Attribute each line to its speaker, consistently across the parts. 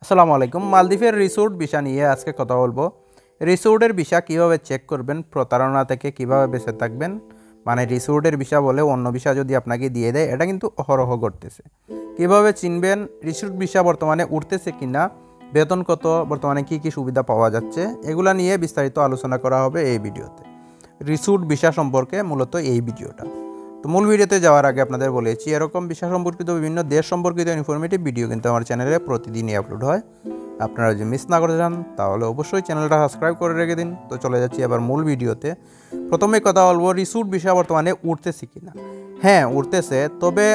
Speaker 1: আসসালামু আলাইকুম। মালদ্বীপের রিসোর্ট ভিসা নিয়ে আজকে কথা বলবো। রিসোর্টের ভিসা কিভাবে চেক করবেন, প্রতারণা থেকে কিভাবে বেঁচে থাকবেন। মানে রিসোর্টের ভিসা বলে অন্য ভিসা যদি আপনাকে দিয়ে দেয়, এটা কিন্তু অহরহ ঘটতেছে। কিভাবে চিনবেন রিসোর্ট ভিসা বর্তমানে উঠতেছে কিনা, বেতন কত, বর্তমানে কি কি সুবিধা পাওয়া যাচ্ছে, এগুলা নিয়ে বিস্তারিত আলোচনা করা হবে এই ভিডিওতে। রিসোর্ট ভিসা সম্পর্কে মূলত এই ভিডিওটা। তো মূল ভিডিওতে যাওয়ার আগে আপনাদের বলেছি, এরকম ভিসা সম্পর্কিত বিভিন্ন দেশ সম্পর্কিত ইনফরমেটিভ ভিডিও কিন্তু আমার চ্যানেলে প্রতিদিনই আপলোড হয়। আপনারা যদি মিস না করতে চান তাহলে অবশ্যই চ্যানেলটা সাবস্ক্রাইব করে রেখে দিন। তো চলে যাচ্ছি এবার মূল ভিডিওতে। প্রথমে কথা বলবো রিসোর্ট ভিসা বর্তমানে উঠতেছে কিনা। হ্যাঁ, উঠতেছে, তবে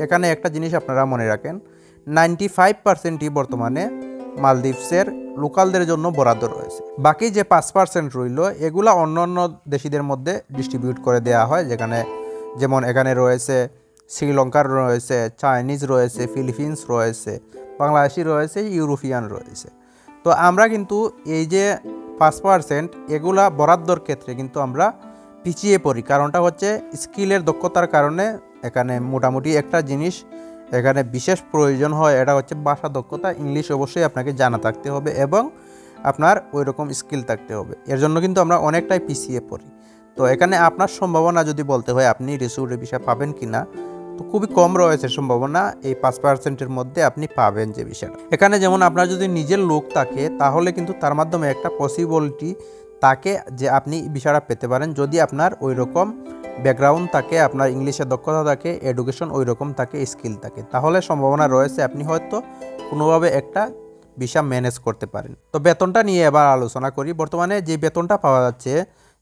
Speaker 1: এখানে একটা জিনিস আপনারা মনে রাখেন, 95%ই বর্তমানে মালদ্বীপসের লোকালদের জন্য বরাদ্দ রয়েছে। বাকি যে 5% রইল, এগুলা অন্য অন্য দেশিদের মধ্যে ডিস্ট্রিবিউট করে দেওয়া হয়, যেমন এখানে রয়েছে শ্রীলঙ্কার রয়েছে, চাইনিজ রয়েছে, ফিলিপিন্স রয়েছে, বাংলাদেশি রয়েছে, ইউরোপিয়ান রয়েছে। তো আমরা কিন্তু এই যে 5% এগুলা বরাদ্দর ক্ষেত্রে কিন্তু আমরা পিছিয়ে পড়ি। কারণটা হচ্ছে স্কিলের দক্ষতার কারণে এখানে মোটামুটি একটা জিনিস এখানে বিশেষ প্রয়োজন হয়, এটা হচ্ছে ভাষা দক্ষতা। ইংলিশ অবশ্যই আপনাকে জানা থাকতে হবে এবং আপনার ওই রকম স্কিল থাকতে হবে। এর জন্য কিন্তু আমরা অনেকটাই পিছিয়ে পড়ি। তো এখানে আপনার সম্ভাবনা যদি বলতে হয় আপনি রিসোর্টের ভিসা পাবেন কিনা, তো খুবই কম রয়েছে সম্ভাবনা। এই 5%-এর মধ্যে আপনি পাবেন যে বিষয়টা। এখানে যেমন আপনার যদি নিজের লোক থাকে তাহলে কিন্তু তার মাধ্যমে একটা পসিবিলিটি তাকে যে আপনি ভিসাটা পেতে পারেন, যদি আপনার ওই রকম ব্যাকগ্রাউন্ড থাকে, আপনার ইংলিশের দক্ষতা থাকে, এডুকেশন ওই রকম থাকে, স্কিল থাকে, তাহলে সম্ভাবনা রয়েছে আপনি হয়তো কোনোভাবে একটা ভিসা ম্যানেজ করতে পারেন। তো বেতনটা নিয়ে এবার আলোচনা করি। বর্তমানে যে বেতনটা পাওয়া যাচ্ছে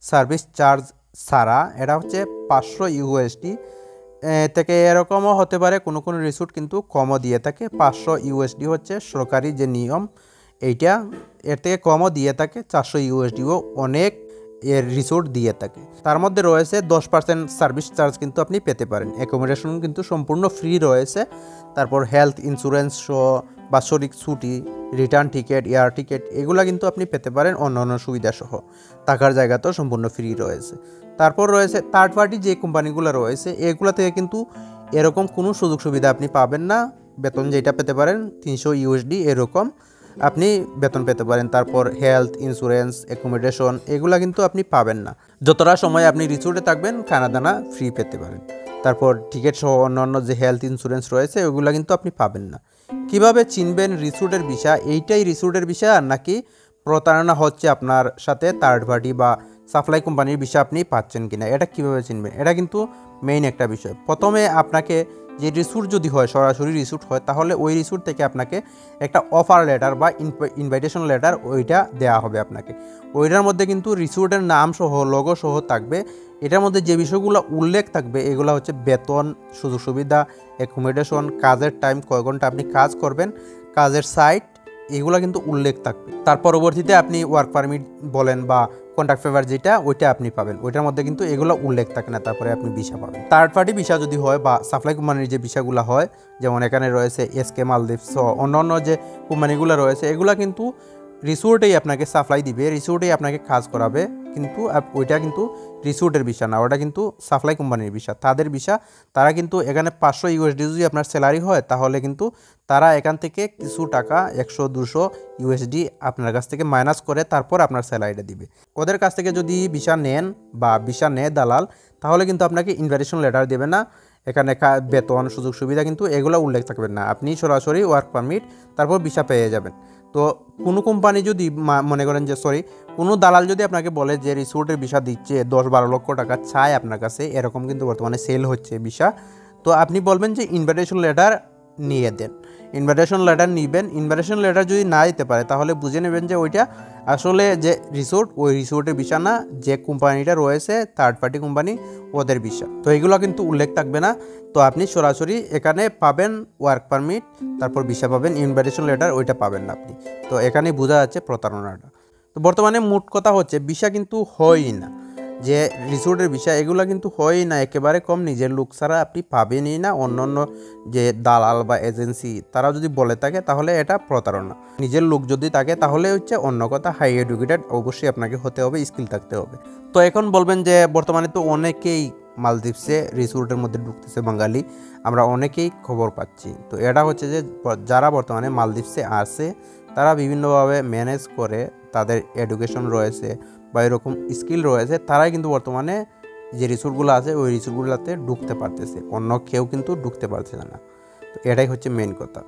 Speaker 1: সার্ভিস চার্জ ছাড়া, এটা হচ্ছে 500 ইউএসডি থেকে। এরকমও হতে পারে কোনো কোনো রিসোর্ট কিন্তু কমও দিয়ে থাকে। 500 ইউএসডি হচ্ছে সরকারি যে নিয়ম এইটা, এর থেকে কমও দিয়ে থাকে। 400 ইউএসডিও অনেক এর রিসোর্ট দিয়ে থাকে। তার মধ্যে রয়েছে 10% সার্ভিস চার্জ কিন্তু আপনি পেতে পারেন। অ্যাকোমোডেশন কিন্তু সম্পূর্ণ ফ্রি রয়েছে। তারপর হেলথ ইন্স্যুরেন্স সহ, বাৎসরিক ছুটি, রিটার্ন টিকিট, এয়ার টিকিট, এগুলো কিন্তু আপনি পেতে পারেন অন্য অন্য সুবিধা সহ। থাকার জায়গাতেও সম্পূর্ণ ফ্রি রয়েছে। তারপর রয়েছে থার্ড পার্টি যে কোম্পানিগুলো রয়েছে, এগুলো থেকে কিন্তু এরকম কোনো সুযোগ সুবিধা আপনি পাবেন না। বেতন যেটা পেতে পারেন 300 ইউএসডি এরকম আপনি বেতন পেতে পারেন। তারপর হেলথ ইন্স্যুরেন্স, অ্যাকোমোডেশন, এগুলা কিন্তু আপনি পাবেন না। যতটা সময় আপনি রিসোর্টে থাকবেন খানা দানা ফ্রি পেতে পারেন। তারপর টিকিট সহ অন্যান্য যে হেলথ ইন্স্যুরেন্স রয়েছে ওগুলো কিন্তু আপনি পাবেন না। কিভাবে চিনবেন রিসোর্টের ভিসা এইটাই রিসোর্টের ভিসা নাকি প্রতারণা হচ্ছে আপনার সাথে থার্ড পার্টি বা সাপ্লাই কোম্পানির ভিসা আপনি পাচ্ছেন কিনা, এটা কিভাবে চিনবেন, এটা কিন্তু মেইন একটা বিষয়। প্রথমে আপনাকে যে রিসোর্ট যদি হয়, সরাসরি রিসোর্ট হয়, তাহলে ওই রিসোর্ট থেকে আপনাকে একটা অফার লেটার বা ইনভাইটেশন লেটার ওইটা দেওয়া হবে আপনাকে। ওইটার মধ্যে কিন্তু রিসোর্টের নাম সহ, লোগো সহ থাকবে। এটার মধ্যে যে বিষয়গুলো উল্লেখ থাকবে এগুলো হচ্ছে বেতন, সুযোগ সুবিধা, অ্যাকোমোডেশন, কাজের টাইম, কয় ঘন্টা আপনি কাজ করবেন, কাজের সাইট, এগুলো কিন্তু উল্লেখ থাকবে। তার পরবর্তীতে আপনি ওয়ার্ক পারমিট বলেন বা কন্ট্রাক্ট ফেভার যেটা, ওইটা আপনি পাবেন। ওইটার মধ্যে কিন্তু এগুলো উল্লেখ থাকে না। তারপরে আপনি ভিসা পাবেন। থার্ড পার্টি ভিসা যদি হয় বা সাপ্লাই কোম্পানির যে ভিসাগুলো হয়, যেমন এখানে রয়েছে এসকে মালদ্বীপস, অন্য অন্য যে কোম্পানিগুলো রয়েছে, এগুলো কিন্তু রিসোর্টেই আপনাকে সাপ্লাই দিবে, রিসোর্টেই আপনাকে কাজ করাবে। কিন্তু ওইটা কিন্তু রিসোর্টের ভিসা না, ওটা কিন্তু সাপ্লাই কোম্পানির ভিসা, তাদের ভিসা। তারা কিন্তু এখানে 500 ইউএসডি যদি আপনার স্যালারি হয়, তাহলে কিন্তু তারা এখান থেকে কিছু টাকা 100-200 ইউএসডি আপনার কাছ থেকে মাইনাস করে তারপর আপনার স্যালারিটা দিবে। ওদের কাছ থেকে যদি ভিসা নেন বা ভিসা নেয় দালাল, তাহলে কিন্তু আপনাকে ইনভাইটেশন লেটার দেবে না। এখানে বেতন, সুযোগ সুবিধা কিন্তু এগুলো উল্লেখ থাকবে না। আপনি সরাসরি ওয়ার্ক পারমিট তারপর ভিসা পেয়ে যাবেন। তো কোনো কোম্পানি যদি মনে করেন যে কোনো দালাল যদি আপনাকে বলে যে রিসোর্টের ভিসা দিচ্ছে 10-12 লক্ষ টাকা চায় আপনার কাছে, এরকম কিন্তু বর্তমানে সেল হচ্ছে ভিসা, তো আপনি বলবেন যে ইনভাইটেশন লেটার নিয়ে দেন। ইনভাইটেশন লেটার নিবেন। ইনভাইটেশন লেটার যদি না দিতে পারে, তাহলে বুঝে নেবেন যে ওইটা আসলে যে রিসোর্ট, ওই রিসোর্টের ভিসা না, যে কোম্পানিটা রয়েছে থার্ড পার্টি কোম্পানি, ওদের ভিসা। তো এগুলো কিন্তু উল্লেখ থাকবে না। তো আপনি সরাসরি এখানে পাবেন ওয়ার্ক পারমিট, তারপর ভিসা পাবেন, ইনভাইটেশন লেটার ওইটা পাবেন না আপনি। তো এখানেই বোঝা যাচ্ছে প্রতারণাটা। তো বর্তমানে মোট কথা হচ্ছে ভিসা কিন্তু হয়ই না। যে রিসোর্টের বিষয় এগুলো কিন্তু হয়ই না, একেবারে কম। নিজের লোক ছাড়া আপনি পাবেনই না। অন্য অন্য যে দালাল বা এজেন্সি তারা যদি বলে থাকে তাহলে এটা প্রতারণা। নিজের লোক যদি থাকে তাহলে হচ্ছে অন্য কথা। হাই এডুকেটেড অবশ্যই আপনাকে হতে হবে, স্কিল থাকতে হবে। তো এখন বলবেন যে বর্তমানে তো অনেকেই মালদ্বীপসে রিসোর্টের মধ্যে ঢুকতেছে বাঙালি, আমরা অনেকেই খবর পাচ্ছি। তো এটা হচ্ছে যে যারা বর্তমানে মালদ্বীপসে আসে তারা বিভিন্নভাবে ম্যানেজ করে, তাদের এডুকেশন রয়েছে বা এরকম স্কিল রয়েছে, তারাই কিন্তু বর্তমানে যে রিসোর্টগুলো আছে ওই রিসোর্টগুলোতে ঢুকতে পারতেছে, অন্য কেউ কিন্তু ঢুকতে পারছে না। তো এটাই হচ্ছে মেন কথা।